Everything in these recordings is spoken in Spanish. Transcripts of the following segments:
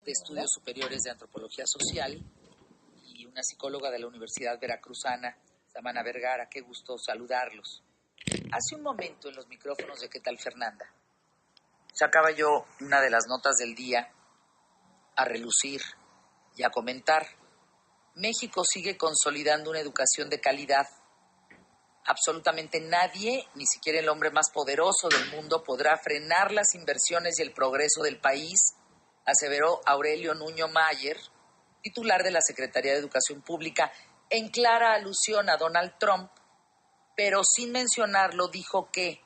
de Estudios Superiores de Antropología Social y una psicóloga de la Universidad Veracruzana, Samana Vergara. Qué gusto saludarlos. Hace un momento en los micrófonos de ¿Qué tal, Fernanda?, sacaba yo una de las notas del día a relucir y a comentar. México sigue consolidando una educación de calidad. Absolutamente nadie, ni siquiera el hombre más poderoso del mundo, podrá frenar las inversiones y el progreso del país, aseveró Aurelio Nuño Mayer, titular de la Secretaría de Educación Pública, en clara alusión a Donald Trump, pero sin mencionarlo dijo que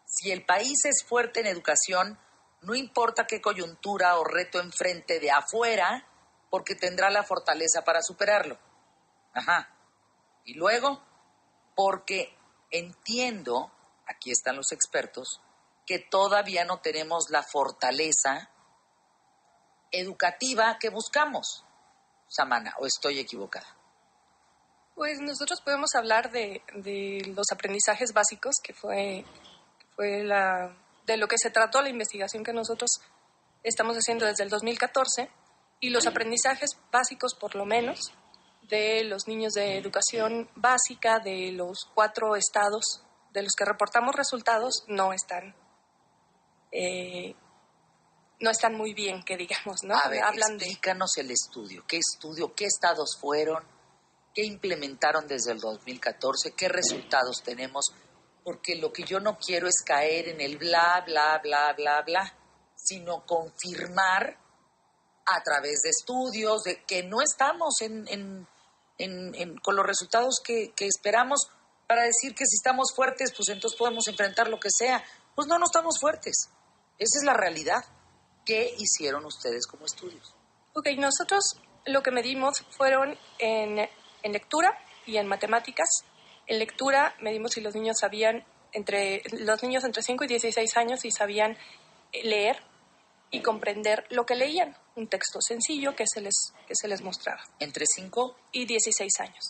si el país es fuerte en educación, no importa qué coyuntura o reto enfrente de afuera, porque tendrá la fortaleza para superarlo. Y luego, porque entiendo, aquí están los expertos, que todavía no tenemos la fortaleza educativa que buscamos. Samana, ¿o estoy equivocada? Pues nosotros podemos hablar de los aprendizajes básicos, que fue de lo que se trató la investigación que nosotros estamos haciendo desde el 2014, y los aprendizajes básicos, por lo menos, de los niños de educación básica de los 4 estados de los que reportamos resultados no están muy bien, que digamos, ¿no? A ver, explícanos el estudio. ¿Qué estudio? ¿Qué estados fueron? ¿Qué implementaron desde el 2014? ¿Qué resultados tenemos? Porque lo que yo no quiero es caer en el bla, bla, bla, bla, bla, sino confirmar a través de estudios de que no estamos con los resultados que esperamos, para decir que si estamos fuertes, pues entonces podemos enfrentar lo que sea. Pues no estamos fuertes. Esa es la realidad. ¿Qué hicieron ustedes como estudios? Ok, nosotros lo que medimos fueron en lectura y en matemáticas. En lectura medimos si los niños entre 5 y 16 años, si sabían leer y comprender lo que leían, un texto sencillo que se les mostraba. ¿Entre 5 y 16 años?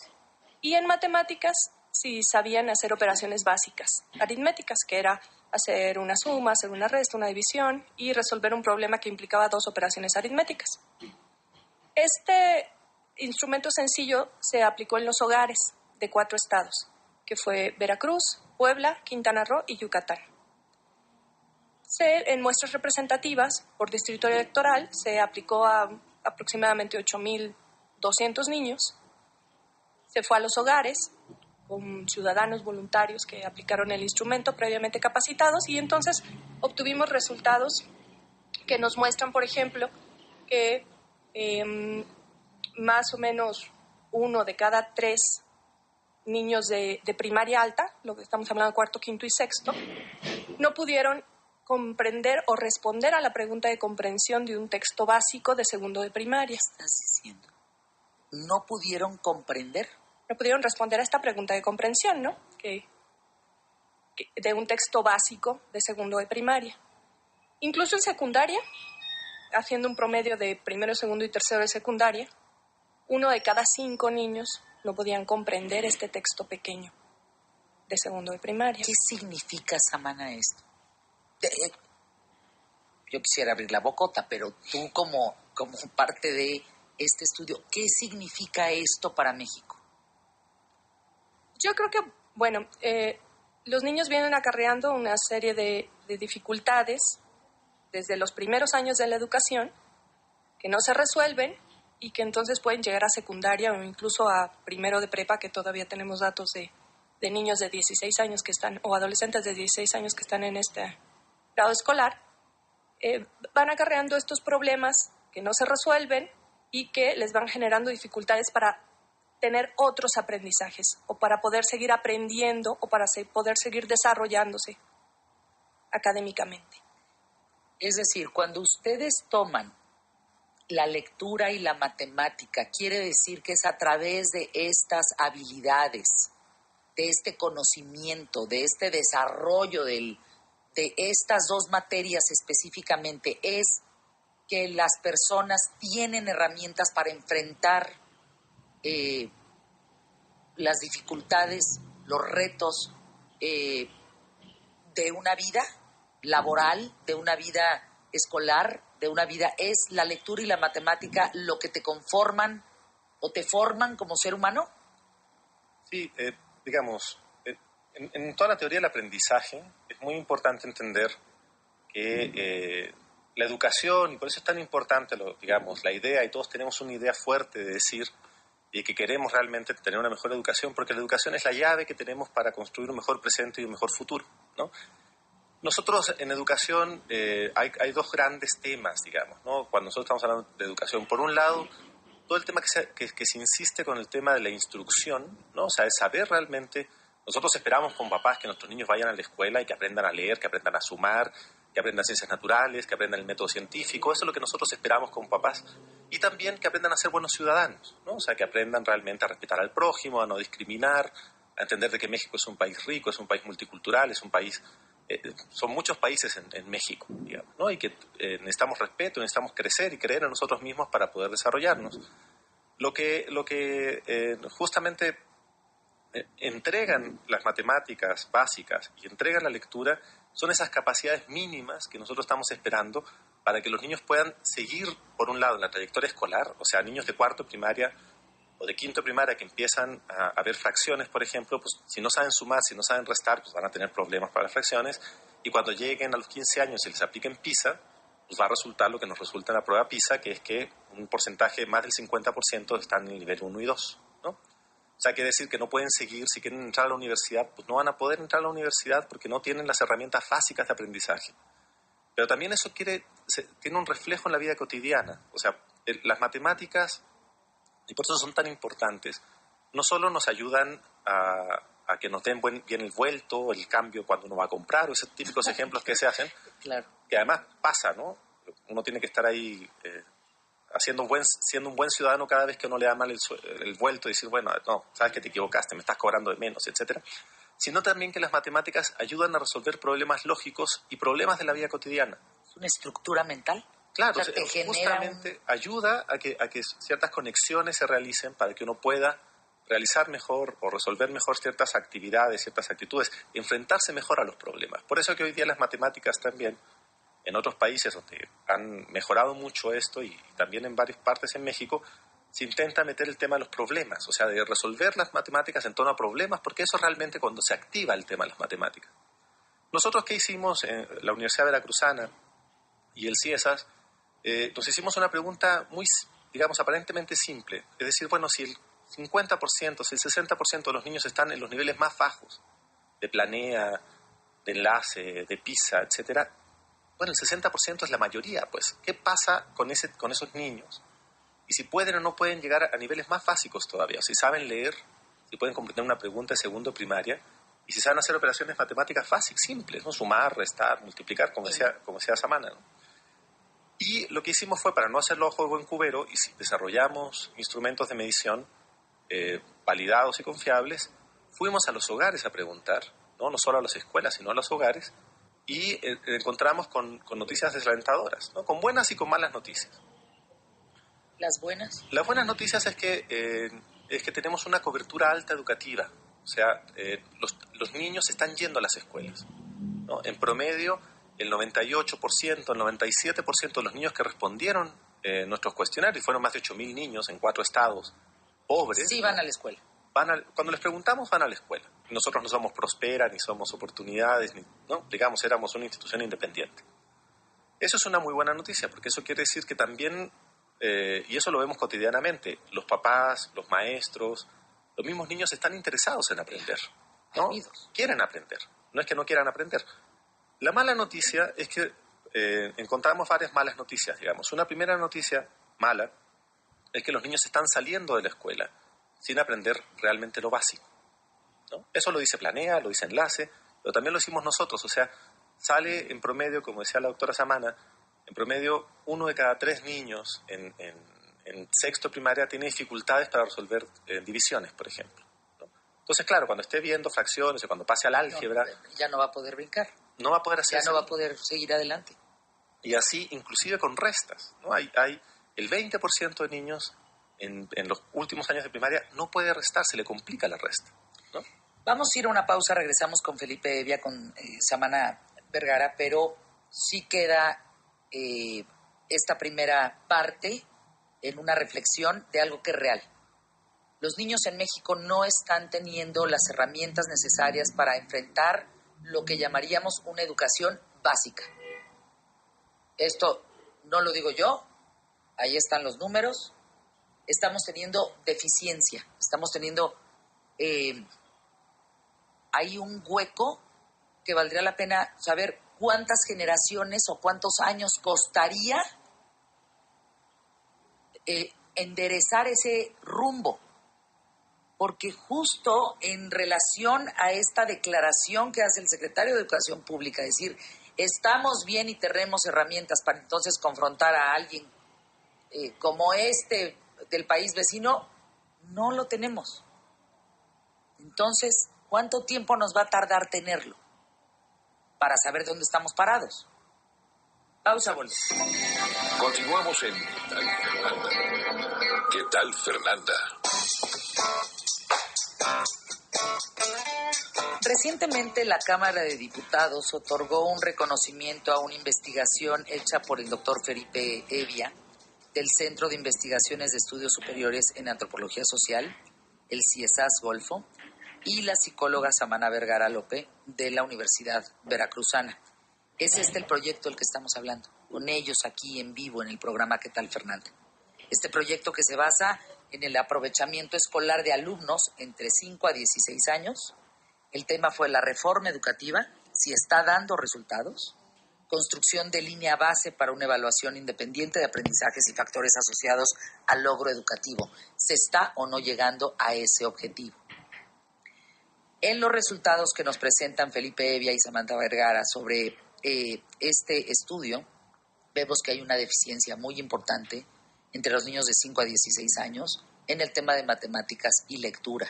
Y en matemáticas, si sabían hacer operaciones básicas, aritméticas, que era hacer una suma, hacer una resta, una división y resolver un problema que implicaba 2 operaciones aritméticas. Este instrumento sencillo se aplicó en los hogares de 4 estados, que fue Veracruz, Puebla, Quintana Roo y Yucatán. En muestras representativas por distrito electoral se aplicó a aproximadamente 8,200 niños. Se fue a los hogares con ciudadanos voluntarios que aplicaron el instrumento previamente capacitados, y entonces obtuvimos resultados que nos muestran, por ejemplo, que más o menos 1 de cada 3 niños de primaria alta, lo que estamos hablando de 4º, 5º y 6º, no pudieron comprender o responder a la pregunta de comprensión de un texto básico de 2º de primaria. ¿Qué estás diciendo? ¿No pudieron comprender? No pudieron responder a esta pregunta de comprensión, ¿no? Que de un texto básico de 2º de primaria. Incluso en secundaria, haciendo un promedio de 1º, 2º y 3º de secundaria, 1 de cada 5 niños no podían comprender este texto pequeño de 2º de primaria. ¿Qué significa, Samana, esto? Yo quisiera abrir la bocota, pero tú como parte de este estudio, ¿qué significa esto para México? Yo creo que, los niños vienen acarreando una serie de dificultades desde los primeros años de la educación que no se resuelven y que entonces pueden llegar a secundaria o incluso a 1º de prepa, que todavía tenemos datos de niños de 16 años que están, o adolescentes de 16 años que están en este grado escolar. Van acarreando estos problemas que no se resuelven y que les van generando dificultades para tener otros aprendizajes o para poder seguir aprendiendo o para poder seguir desarrollándose académicamente. Es decir, cuando ustedes toman la lectura y la matemática, quiere decir que es a través de estas habilidades, de este conocimiento, de este desarrollo de estas 2 materias específicamente, es que las personas tienen herramientas para enfrentar las dificultades, los retos de una vida laboral, de una vida escolar, de una vida, ¿es la lectura y la matemática lo que te conforman o te forman como ser humano? Sí, digamos, en toda la teoría del aprendizaje es muy importante entender que la educación, y por eso es tan importante, digamos, la idea, y todos tenemos una idea fuerte de decir y que queremos realmente tener una mejor educación, porque la educación es la llave que tenemos para construir un mejor presente y un mejor futuro, ¿no? Nosotros en educación hay dos grandes temas, digamos, ¿no? Cuando nosotros estamos hablando de educación, por un lado, todo el tema que se insiste con el tema de la instrucción, ¿no? O sea, es saber realmente. Nosotros esperamos con papás que nuestros niños vayan a la escuela y que aprendan a leer, que aprendan a sumar, que aprendan ciencias naturales, que aprendan el método científico. Eso es lo que nosotros esperamos con papás. Y también que aprendan a ser buenos ciudadanos, ¿no? O sea, que aprendan realmente a respetar al prójimo, a no discriminar, a entender de que México es un país rico, es un país multicultural, es un país... son muchos países en México, digamos, ¿no? Y que necesitamos respeto, necesitamos crecer y creer en nosotros mismos para poder desarrollarnos. Lo que justamente entregan las matemáticas básicas y entregan la lectura son esas capacidades mínimas que nosotros estamos esperando para que los niños puedan seguir, por un lado, en la trayectoria escolar, o sea, niños de cuarto primaria o de quinto primaria que empiezan a ver fracciones, por ejemplo, pues si no saben sumar, si no saben restar, pues van a tener problemas para las fracciones, y cuando lleguen a los 15 años y les apliquen PISA, pues va a resultar lo que nos resulta en la prueba PISA, que es que un porcentaje más del 50% están en el nivel 1 y 2, ¿no? O sea, quiere decir que no pueden seguir, si quieren entrar a la universidad, pues no van a poder entrar a la universidad porque no tienen las herramientas básicas de aprendizaje. Pero también eso tiene un reflejo en la vida cotidiana. O sea, las matemáticas, y por eso son tan importantes, no solo nos ayudan a que nos den bien el vuelto, el cambio cuando uno va a comprar, o esos típicos ejemplos que se hacen, Claro. que además pasa, ¿no? Uno tiene que estar ahí siendo un buen ciudadano cada vez que uno le da mal el vuelto y decir, bueno, no, sabes que te equivocaste, me estás cobrando de menos, etcétera. Sino también que las matemáticas ayudan a resolver problemas lógicos y problemas de la vida cotidiana. ¿Es una estructura mental? Claro, O sea, te genera justamente ayuda a que ciertas conexiones se realicen para que uno pueda realizar mejor o resolver mejor ciertas actividades, ciertas actitudes, enfrentarse mejor a los problemas. Por eso que hoy día las matemáticas también, en otros países donde han mejorado mucho esto y también en varias partes en México, se intenta meter el tema de los problemas, o sea, de resolver las matemáticas en torno a problemas, porque eso realmente cuando se activa el tema de las matemáticas. Nosotros, ¿qué hicimos en la Universidad Veracruzana y el CIESAS? Nos hicimos una pregunta muy, digamos, aparentemente simple. Es decir, bueno, si el 50%, si el 60% de los niños están en los niveles más bajos de Planea, de Enlace, de PISA, etcétera, bueno, el 60% es la mayoría, pues. ¿Qué pasa con esos niños? Y si pueden o no pueden llegar a niveles más básicos todavía. Si saben leer, si pueden comprender una pregunta de segundo primaria, y si saben hacer operaciones matemáticas fáciles, simples, ¿no? Sumar, restar, multiplicar, como decía Samana, ¿no? Y lo que hicimos fue, para no hacerlo a juego en cubero, y si desarrollamos instrumentos de medición validados y confiables, fuimos a los hogares a preguntar, no solo a las escuelas, sino a los hogares, y encontramos con noticias desalentadoras, ¿no? Con buenas y con malas noticias. ¿Las buenas? Las buenas noticias es que tenemos una cobertura alta educativa. O sea, los niños están yendo a las escuelas, ¿no? En promedio, el 98%, el 97% de los niños que respondieron nuestros cuestionarios, fueron más de 8.000 niños en 4 estados pobres. Sí, van a la escuela. Cuando les preguntamos, van a la escuela. Nosotros no somos Prospera, ni somos Oportunidades, ¿no? Digamos, éramos una institución independiente. Eso es una muy buena noticia, porque eso quiere decir que también, y eso lo vemos cotidianamente, los papás, los maestros, los mismos niños están interesados en aprender, ¿no? Quieren aprender, no es que no quieran aprender. La mala noticia es que encontramos varias malas noticias, digamos. Una primera noticia mala es que los niños están saliendo de la escuela sin aprender realmente lo básico, ¿no? Eso lo dice Planea, lo dice Enlace, pero también lo hicimos nosotros. O sea, sale en promedio, como decía la doctora Samana, en promedio 1 de cada 3 niños en sexto primaria tiene dificultades para resolver divisiones, por ejemplo, ¿no? Entonces, claro, cuando esté viendo fracciones o cuando pase al álgebra... ya no va a poder brincar. No va a poder hacer ya no va a poder seguir adelante. Y así, inclusive con restas, ¿no? Hay el 20% de niños en los últimos años de primaria no puede restar, se le complica la resta, ¿no? Vamos a ir a una pausa, regresamos con Felipe Evia, con Samana Vergara, pero sí queda esta primera parte en una reflexión de algo que es real. Los niños en México no están teniendo las herramientas necesarias para enfrentar lo que llamaríamos una educación básica. Esto no lo digo yo, ahí están los números. Estamos teniendo deficiencia, estamos teniendo hay un hueco que valdría la pena saber cuántas generaciones o cuántos años costaría enderezar ese rumbo. Porque justo en relación a esta declaración que hace el secretario de Educación Pública, decir, estamos bien y tenemos herramientas para entonces confrontar a alguien como este del país vecino, no lo tenemos. Entonces, ¿cuánto tiempo nos va a tardar tenerlo para saber dónde estamos parados? Pausa, volvemos. Continuamos en ¿Qué tal, Fernanda? Recientemente la Cámara de Diputados otorgó un reconocimiento a una investigación hecha por el doctor Felipe Evia del Centro de Investigaciones de Estudios Superiores en Antropología Social, el CIESAS Golfo, y la psicóloga Samana Vergara López de la Universidad Veracruzana. Es este el proyecto del que estamos hablando, con ellos aquí en vivo en el programa ¿Qué tal, Fernanda? Este proyecto que se basa en el aprovechamiento escolar de alumnos entre 5 a 16 años. El tema fue la reforma educativa, si está dando resultados, construcción de línea base para una evaluación independiente de aprendizajes y factores asociados al logro educativo. ¿Se está o no llegando a ese objetivo? En los resultados que nos presentan Felipe Evia y Samantha Vergara sobre este estudio, vemos que hay una deficiencia muy importante entre los niños de 5 a 16 años en el tema de matemáticas y lectura,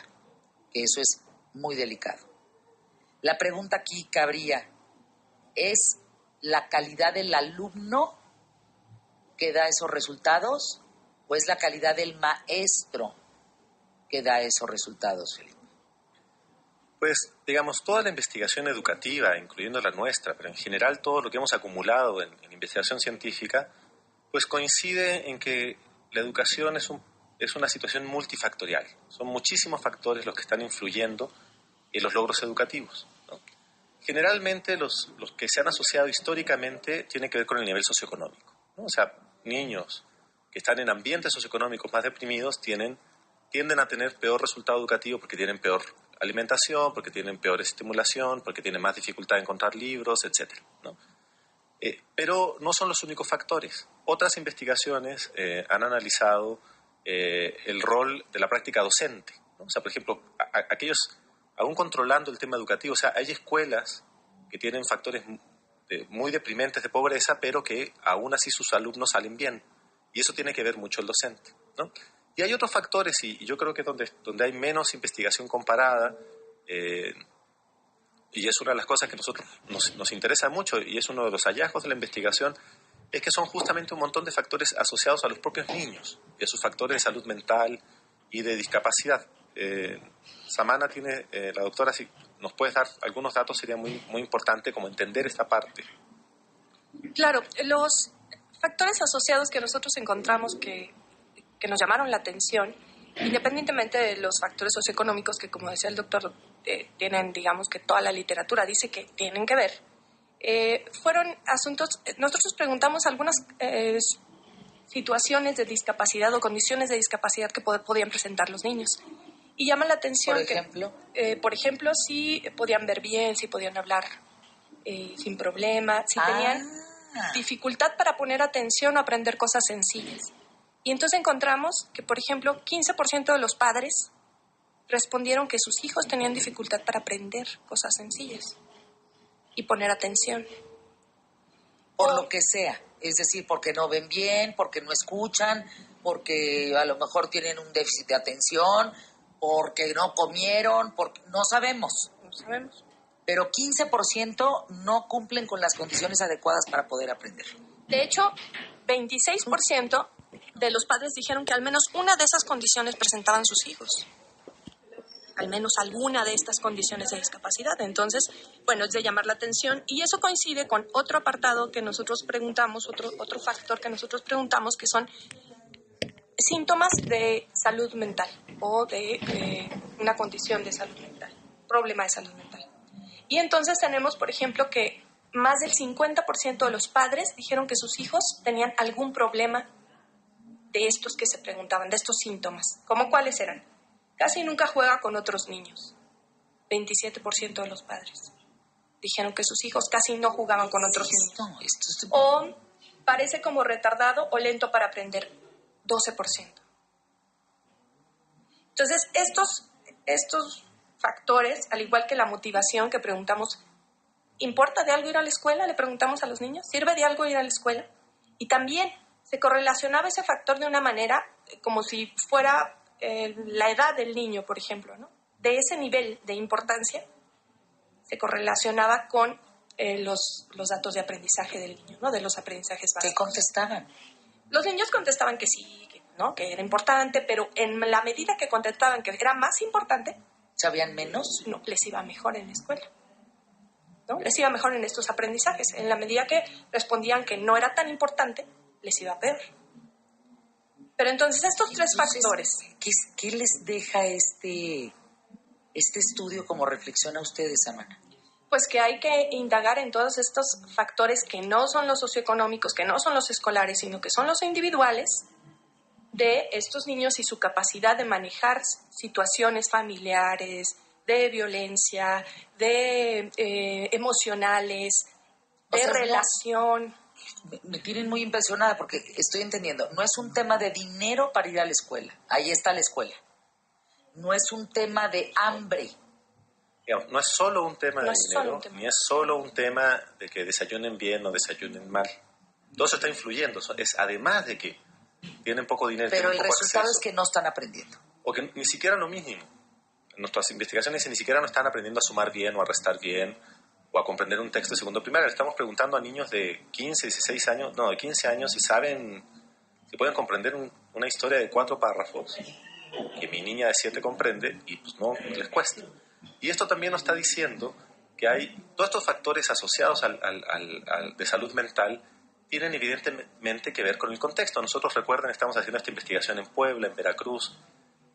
que eso es muy delicado. La pregunta aquí cabría, ¿es la calidad del alumno que da esos resultados o es la calidad del maestro que da esos resultados, Felipe? Pues, digamos, toda la investigación educativa, incluyendo la nuestra, pero en general todo lo que hemos acumulado en investigación científica, pues coincide en que la educación es una situación multifactorial. Son muchísimos factores los que están influyendo en los logros educativos, ¿no? Generalmente los que se han asociado históricamente tienen que ver con el nivel socioeconómico, ¿no? O sea, niños que están en ambientes socioeconómicos más deprimidos tienden a tener peor resultado educativo porque tienen peor alimentación, porque tienen peor estimulación, porque tienen más dificultad en encontrar libros, etc., ¿no? Pero no son los únicos factores. Otras investigaciones han analizado el rol de la práctica docente, ¿no? O sea, por ejemplo, aquellos, aún controlando el tema educativo, o sea, hay escuelas que tienen factores muy deprimentes de pobreza, pero que aún así sus alumnos salen bien. Y eso tiene que ver mucho el docente, ¿no? Y hay otros factores, y yo creo que donde hay menos investigación comparada, y es una de las cosas que a nosotros nos interesa mucho, y es uno de los hallazgos de la investigación, es que son justamente un montón de factores asociados a los propios niños, y a sus factores de salud mental y de discapacidad. Samana la doctora, si nos puedes dar algunos datos, sería muy, muy importante como entender esta parte. Claro, los factores asociados que nosotros encontramos que nos llamaron la atención, independientemente de los factores socioeconómicos que, como decía el doctor, tienen, digamos, que toda la literatura dice que tienen que ver, fueron asuntos. Nosotros preguntamos algunas situaciones de discapacidad o condiciones de discapacidad que podían presentar los niños. Y llama la atención por ejemplo, si podían ver bien, si podían hablar sin problema, si tenían dificultad para poner atención o aprender cosas sencillas. Y entonces encontramos que, por ejemplo, 15% de los padres respondieron que sus hijos tenían dificultad para aprender cosas sencillas y poner atención. Por lo que sea, es decir, porque no ven bien, porque no escuchan, porque a lo mejor tienen un déficit de atención, porque no comieron, porque no sabemos. No sabemos. Pero 15% no cumplen con las condiciones adecuadas para poder aprender. De hecho, 26% de los padres dijeron que al menos una de esas condiciones presentaban sus hijos. al menos alguna de estas condiciones de discapacidad. Entonces, bueno, es de llamar la atención y eso coincide con otro apartado que nosotros preguntamos, otro factor que nosotros preguntamos, que son síntomas de salud mental o de una condición de salud mental, problema de salud mental. Y entonces tenemos, por ejemplo, que más del 50% de los padres dijeron que sus hijos tenían algún problema de estos que se preguntaban, de estos síntomas. ¿Cómo cuáles eran? Casi nunca juega con otros niños. 27% de los padres dijeron que sus hijos casi no jugaban con otros niños. O parece como retardado o lento para aprender. 12%. Entonces, estos factores, al igual que la motivación que preguntamos, ¿importa de algo ir a la escuela? Le preguntamos a los niños, ¿sirve de algo ir a la escuela? Y también se correlacionaba ese factor de una manera como si fuera la edad del niño, por ejemplo, ¿no? De ese nivel de importancia se correlacionaba con los datos de aprendizaje del niño, ¿no? De los aprendizajes básicos. ¿Qué contestaban? Los niños contestaban que sí, ¿no? Que era importante, pero en la medida que contestaban que era más importante, ¿sabían menos? No, les iba mejor en la escuela, ¿no? Les iba mejor en estos aprendizajes. En la medida que respondían que no era tan importante, les iba peor. Pero entonces estos tres factores... ¿Qué les deja este estudio como reflexión a ustedes, Amana? Pues que hay que indagar en todos estos factores que no son los socioeconómicos, que no son los escolares, sino que son los individuales de estos niños y su capacidad de manejar situaciones familiares, de violencia, de emocionales, de relación. Me tienen muy impresionada porque estoy entendiendo, no es un tema de dinero para ir a la escuela, ahí está la escuela. No es un tema de hambre. Digamos, no es solo un tema de dinero, ni es solo un tema de que desayunen bien o desayunen mal. Todo eso está influyendo. Es además de que tienen poco dinero. Pero el poco resultado acceso, es que no están aprendiendo. O que ni siquiera lo mínimo. En nuestras investigaciones ni siquiera no están aprendiendo a sumar bien o a restar bien o a comprender un texto de segundo primaria. Le estamos preguntando a niños de 15, 16 años, no, de 15 años si saben, si pueden comprender una historia de 4 párrafos que mi niña de 7 comprende y pues no les cuesta. Y esto también nos está diciendo que hay todos estos factores asociados de salud mental tienen evidentemente que ver con el contexto. Nosotros, recuerden, estamos haciendo esta investigación en Puebla, en Veracruz,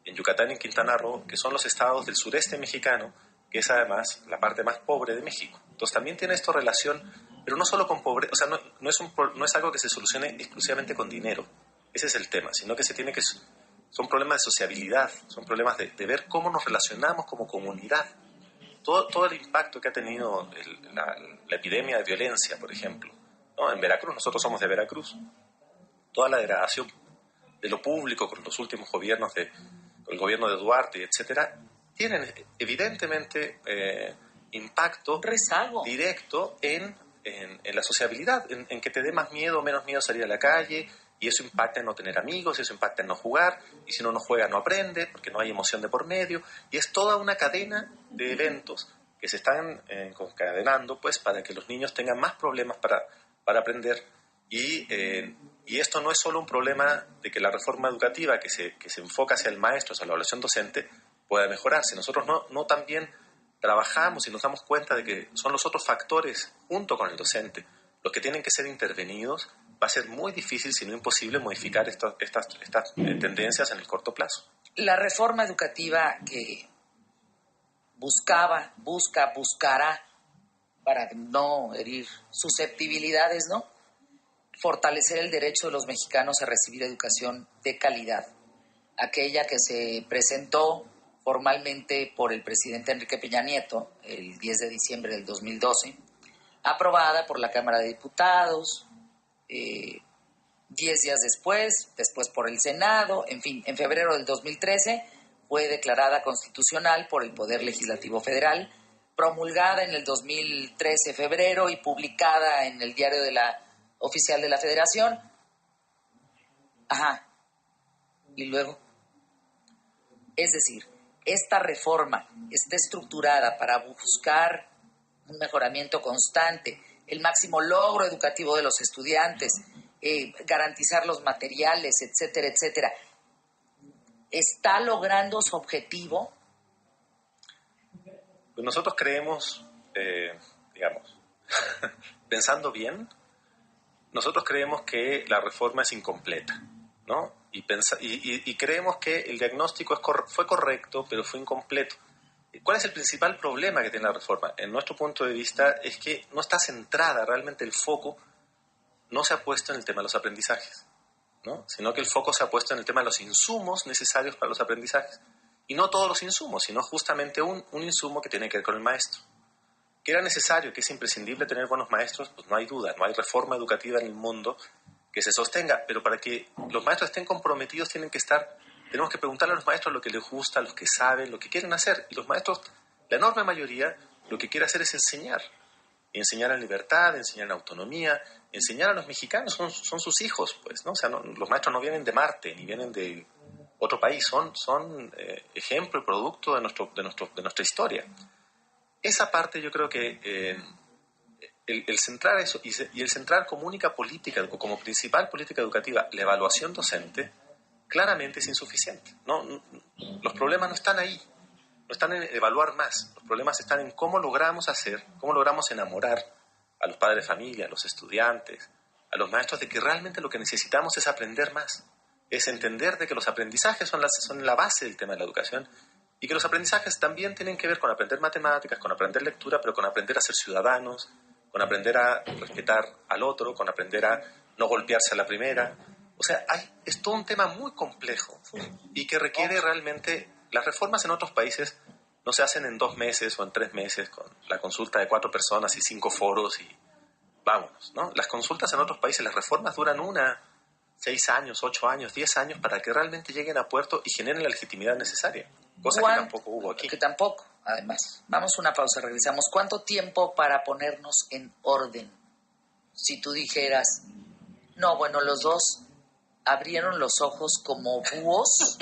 en Yucatán y en Quintana Roo, que son los estados del sureste mexicano, que es además la parte más pobre de México. Entonces también tiene esto relación, pero no solo con pobreza, o sea, no es algo que se solucione exclusivamente con dinero, ese es el tema, sino que son problemas de sociabilidad, son problemas de ver cómo nos relacionamos como comunidad. Todo el impacto que ha tenido la epidemia de violencia, por ejemplo, ¿no? En Veracruz, nosotros somos de Veracruz, toda la degradación de lo público con los últimos gobiernos, con el gobierno de Duarte, etcétera, tienen evidentemente impacto directo en la sociabilidad, en que te dé más miedo o menos miedo salir a la calle, y eso impacta en no tener amigos, eso impacta en no jugar, y si uno no juega no aprende, porque no hay emoción de por medio, y es toda una cadena de eventos que se están concadenando pues, para que los niños tengan más problemas para aprender, y esto no es solo un problema de que la reforma educativa que se enfoca hacia el maestro, hacia la evaluación docente, pueda mejorarse. Nosotros no también trabajamos y nos damos cuenta de que son los otros factores, junto con el docente, los que tienen que ser intervenidos. Va a ser muy difícil, si no imposible, modificar estas tendencias en el corto plazo. La reforma educativa que buscará, para no herir susceptibilidades, ¿no? Fortalecer el derecho de los mexicanos a recibir educación de calidad. Aquella que se presentó formalmente por el presidente Enrique Peña Nieto el 10 de diciembre del 2012, aprobada por la Cámara de Diputados, 10 días después por el Senado, en fin, en febrero del 2013 fue declarada constitucional por el Poder Legislativo Federal, promulgada en el 2013 febrero y publicada en el Diario Oficial de la Federación. Y luego, es decir, esta reforma está estructurada para buscar un mejoramiento constante, el máximo logro educativo de los estudiantes, garantizar los materiales, etcétera, etcétera. ¿Está logrando su objetivo? Pues nosotros creemos, digamos, pensando bien, nosotros creemos que la reforma es incompleta, ¿no? Y creemos que el diagnóstico fue correcto, pero fue incompleto. ¿Cuál es el principal problema que tiene la reforma? En nuestro punto de vista es que no está centrada, realmente el foco no se ha puesto en el tema de los aprendizajes, ¿no? Sino que el foco se ha puesto en el tema de los insumos necesarios para los aprendizajes. Y no todos los insumos, sino justamente un insumo que tiene que ver con el maestro. Que era necesario, que es imprescindible tener buenos maestros, pues no hay duda, no hay reforma educativa en el mundo que se sostenga, pero para que los maestros estén comprometidos tenemos que preguntarle a los maestros lo que les gusta, lo que saben, lo que quieren hacer. Y los maestros, la enorme mayoría, lo que quiere hacer es enseñar. Y enseñar en libertad, enseñar en autonomía, enseñar a los mexicanos, son sus hijos, pues, ¿no? O sea, los maestros no vienen de Marte, ni vienen de otro país, son ejemplo y producto de nuestra historia. Esa parte yo creo que el centrar eso y el centrar como única política, como principal política educativa, la evaluación docente, claramente es insuficiente. Los problemas no están ahí, no están en evaluar más, los problemas están en cómo logramos enamorar a los padres de familia, a los estudiantes, a los maestros de que realmente lo que necesitamos es aprender más, es entender de que los aprendizajes son la base del tema de la educación y que los aprendizajes también tienen que ver con aprender matemáticas, con aprender lectura, pero con aprender a ser ciudadanos, con aprender a respetar al otro, con aprender a no golpearse a la primera. O sea, es todo un tema muy complejo y que requiere realmente... Las reformas en otros países no se hacen en 2 meses o en 3 meses con la consulta de 4 personas y 5 foros y vámonos, ¿no? Las consultas en otros países, las reformas duran 6 años, 8 años, 10 años para que realmente lleguen a puerto y generen la legitimidad necesaria, cosa que tampoco hubo aquí. Que tampoco, además. Vamos a una pausa, regresamos. ¿Cuánto tiempo para ponernos en orden? Si tú dijeras, no, bueno, los dos abrieron los ojos como búhos,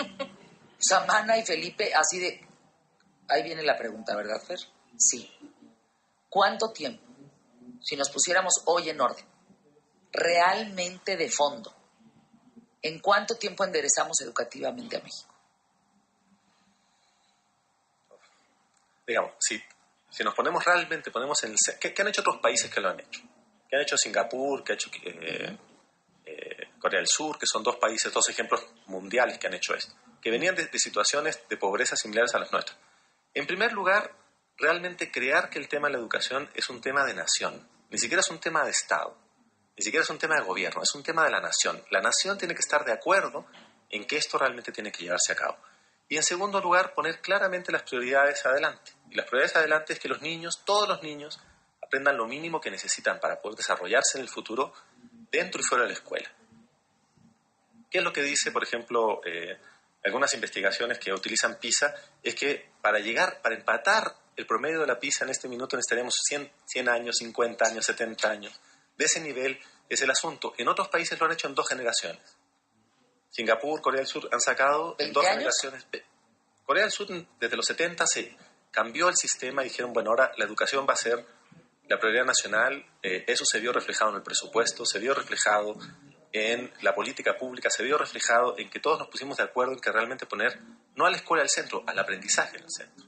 Samana y Felipe, así de... Ahí viene la pregunta, ¿verdad, Fer? Sí. ¿Cuánto tiempo? Si nos pusiéramos hoy en orden, realmente de fondo, ¿en cuánto tiempo enderezamos educativamente a México? Digamos, si nos ponemos realmente, ¿qué han hecho otros países que lo han hecho? ¿Qué han hecho Singapur? ¿Qué ha hecho Corea del Sur? Que son 2 países, 2 ejemplos mundiales que han hecho esto, que venían de situaciones de pobreza similares a las nuestras. En primer lugar, realmente crear que el tema de la educación es un tema de nación, ni siquiera es un tema de Estado, ni siquiera es un tema de gobierno, es un tema de la nación. La nación tiene que estar de acuerdo en que esto realmente tiene que llevarse a cabo. Y en segundo lugar, poner claramente las prioridades adelante. Y las prioridades adelante es que los niños, todos los niños, aprendan lo mínimo que necesitan para poder desarrollarse en el futuro dentro y fuera de la escuela. ¿Qué es lo que dice, por ejemplo, algunas investigaciones que utilizan PISA? Es que para empatar el promedio de la PISA en este minuto necesitaríamos 100 años, 50 años, 70 años. De ese nivel es el asunto. En otros países lo han hecho en 2 generaciones. Singapur, Corea del Sur han sacado en 2 generaciones. Corea del Sur desde los 70 se cambió el sistema y dijeron, bueno, ahora la educación va a ser la prioridad nacional. Eso se vio reflejado en el presupuesto, se vio reflejado en la política pública, se vio reflejado en que todos nos pusimos de acuerdo en que realmente poner no a la escuela al centro, al aprendizaje en el centro.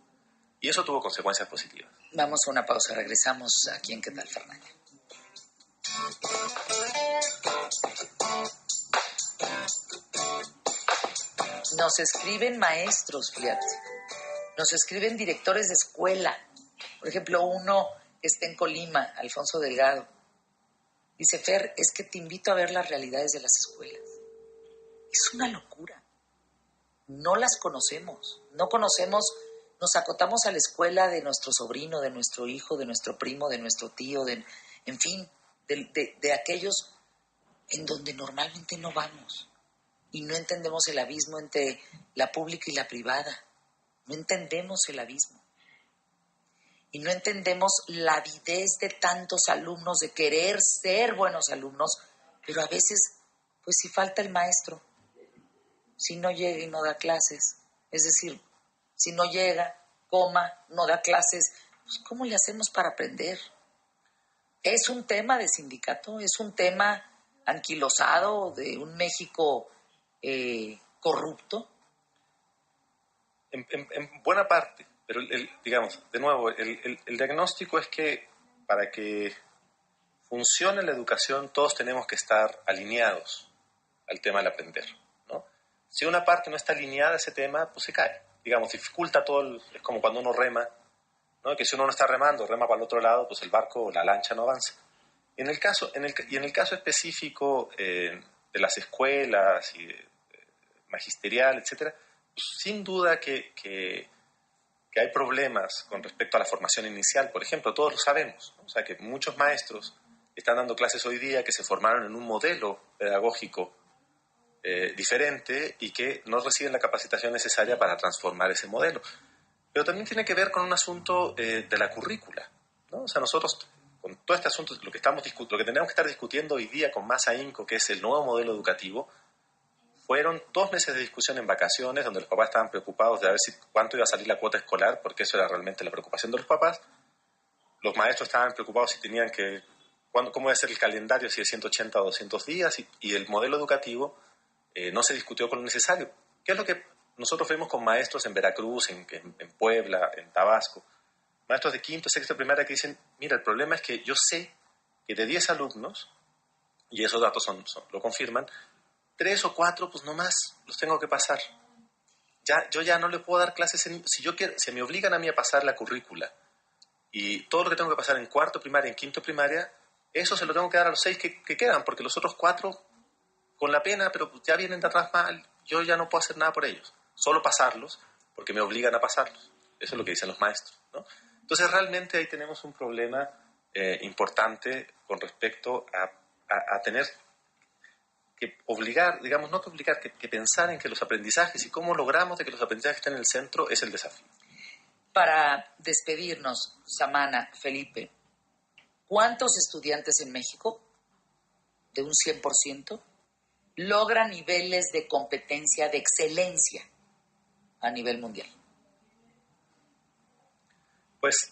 Y eso tuvo consecuencias positivas. Vamos a una pausa, regresamos aquí en ¿Qué tal, Fernanda? Nos escriben maestros, fíjate. Nos escriben directores de escuela. Por ejemplo, uno que está en Colima, Alfonso Delgado. Dice, Fer, es que te invito a ver las realidades de las escuelas. Es una locura. No las conocemos. No conocemos, nos acotamos a la escuela de nuestro sobrino, de nuestro hijo, de nuestro primo, de nuestro tío, en fin, de aquellos en donde normalmente no vamos. Y no entendemos el abismo entre la pública y la privada. No entendemos el abismo. Y no entendemos la avidez de tantos alumnos de querer ser buenos alumnos, pero a veces, pues si falta el maestro, si no llega y no da clases, es decir, si no llega, no da clases, pues ¿cómo le hacemos para aprender? Es un tema de sindicato, es un tema anquilosado de un México corrupto. En buena parte, Pero, digamos, de nuevo, el diagnóstico es que para que funcione la educación todos tenemos que estar alineados al tema del aprender, ¿no? Si una parte no está alineada a ese tema, pues se cae. Digamos, dificulta todo, es como cuando uno rema, ¿no? Que si uno no está remando, rema para el otro lado, pues el barco o la lancha no avanza. En el caso específico de las escuelas y magisterial, etcétera, pues sin duda que hay problemas con respecto a la formación inicial, por ejemplo, todos lo sabemos, ¿no? O sea, que muchos maestros están dando clases hoy día que se formaron en un modelo pedagógico diferente y que no reciben la capacitación necesaria para transformar ese modelo. Pero también tiene que ver con un asunto de la currícula, ¿no? O sea, nosotros, con todo este asunto, lo que tenemos que estar discutiendo hoy día con más ahínco, que es el nuevo modelo educativo, fueron 2 meses de discusión en vacaciones, donde los papás estaban preocupados de a ver cuánto iba a salir la cuota escolar, porque eso era realmente la preocupación de los papás. Los maestros estaban preocupados si tenían que, cómo iba a ser el calendario, si de 180 o 200 días, y el modelo educativo no se discutió con lo necesario. ¿Qué es lo que nosotros vemos con maestros en Veracruz, en Puebla, en Tabasco? Maestros de quinto, sexto, primaria que dicen, mira, el problema es que yo sé que de 10 alumnos, y esos datos lo confirman, 3 o 4, pues nomás los tengo que pasar. Yo ya no le puedo dar clases, si me obligan a mí a pasar la currícula y todo lo que tengo que pasar en cuarto primaria, en quinto primaria, eso se lo tengo que dar a los 6 que quedan, porque los otros 4, con la pena, pero ya vienen de atrás mal, yo ya no puedo hacer nada por ellos, solo pasarlos, porque me obligan a pasarlos. Eso es lo que dicen los maestros, ¿no? Entonces realmente ahí tenemos un problema importante con respecto a tener que obligar, digamos, no que obligar, que pensar en que los aprendizajes y cómo logramos de que los aprendizajes estén en el centro es el desafío. Para despedirnos, Samana, Felipe, ¿cuántos estudiantes en México, de un 100%, logran niveles de competencia, de excelencia a nivel mundial? Pues,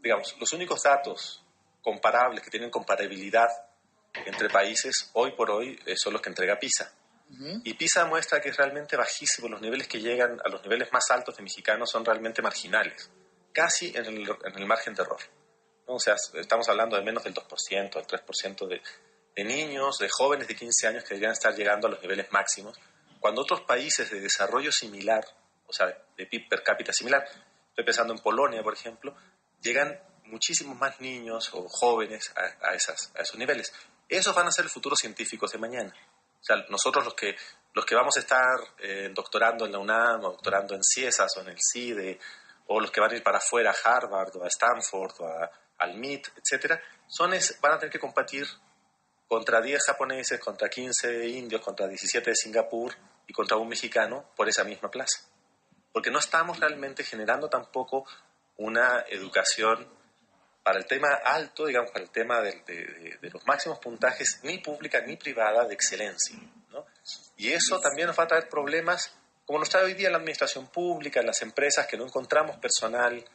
digamos, los únicos datos comparables que tienen comparabilidad entre países hoy por hoy son los que entrega PISA. Uh-huh. Y PISA muestra que es realmente bajísimo. Los niveles que llegan a los niveles más altos de mexicanos son realmente marginales, casi en el margen de error, ¿no? O sea, estamos hablando de menos del 2%, del 3% de niños, de jóvenes de 15 años que deberían estar llegando a los niveles máximos, cuando otros países de desarrollo similar, o sea, de PIB per cápita similar, estoy pensando en Polonia, por ejemplo, llegan muchísimos más niños o jóvenes a esos niveles. Esos van a ser los futuros científicos de mañana. O sea, nosotros los que vamos a estar doctorando en la UNAM, o doctorando en CIESAS o en el CIDE, o los que van a ir para afuera a Harvard o a Stanford o al MIT, etcétera, van a tener que competir contra 10 japoneses, contra 15 indios, contra 17 de Singapur y contra un mexicano por esa misma plaza. Porque no estamos realmente generando tampoco una educación para el tema alto, digamos, para el tema de los máximos puntajes, ni pública ni privada, de excelencia, ¿no? Y eso también nos va a traer problemas, como nos trae hoy día la administración pública, en las empresas, que no encontramos personal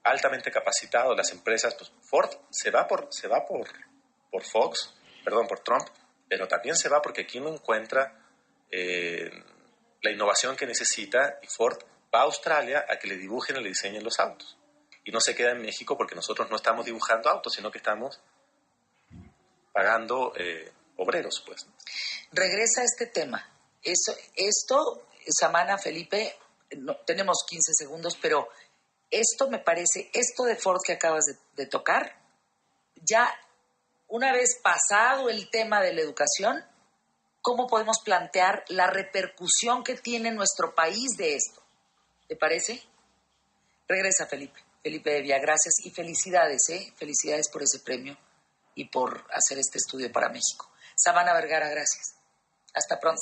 altamente capacitado. Las empresas, pues Ford se va por Trump, pero también se va porque aquí no encuentra la innovación que necesita, y Ford va a Australia a que le dibujen y le diseñen los autos. Y no se queda en México porque nosotros no estamos dibujando autos, sino que estamos pagando obreros, pues. Regresa a este tema. Esto, Samana, Felipe, tenemos 15 segundos, pero esto me parece, esto de Ford que acabas de tocar, ya una vez pasado el tema de la educación, ¿cómo podemos plantear la repercusión que tiene nuestro país de esto? ¿Te parece? Regresa, Felipe Evia, gracias y felicidades, felicidades por ese premio y por hacer este estudio para México. Samana Vergara, gracias. Hasta pronto.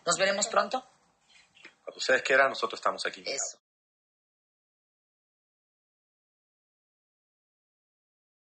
Nos veremos pronto. Cuando ustedes quieran, nosotros estamos aquí. Eso.